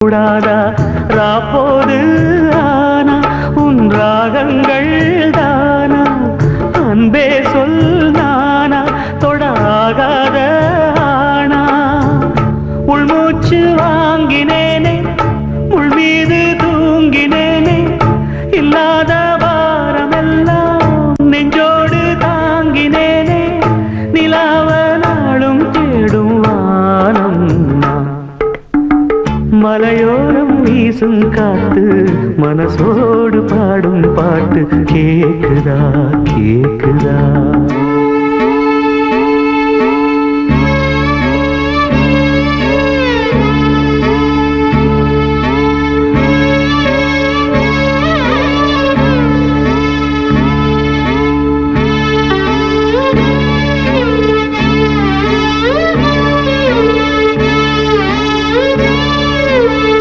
கூடாதா ராப்போது ஆனா உன் ராகங்கள் தானா அன்பே சொல் நானா தொடாகாத ஆனா உள்மூச்சு வாங்கினேனே உள் மீது தூங்கினேனே இல்லாத வாரமெல்லாம் நெஞ்சோடு தாங்கினேனே நிலாவ நாளும் தேடும் வானம் மலையோரம் வீசும் காத்து மனசோடு பாடும் பாட்டு கேக்குதா கேக்குதா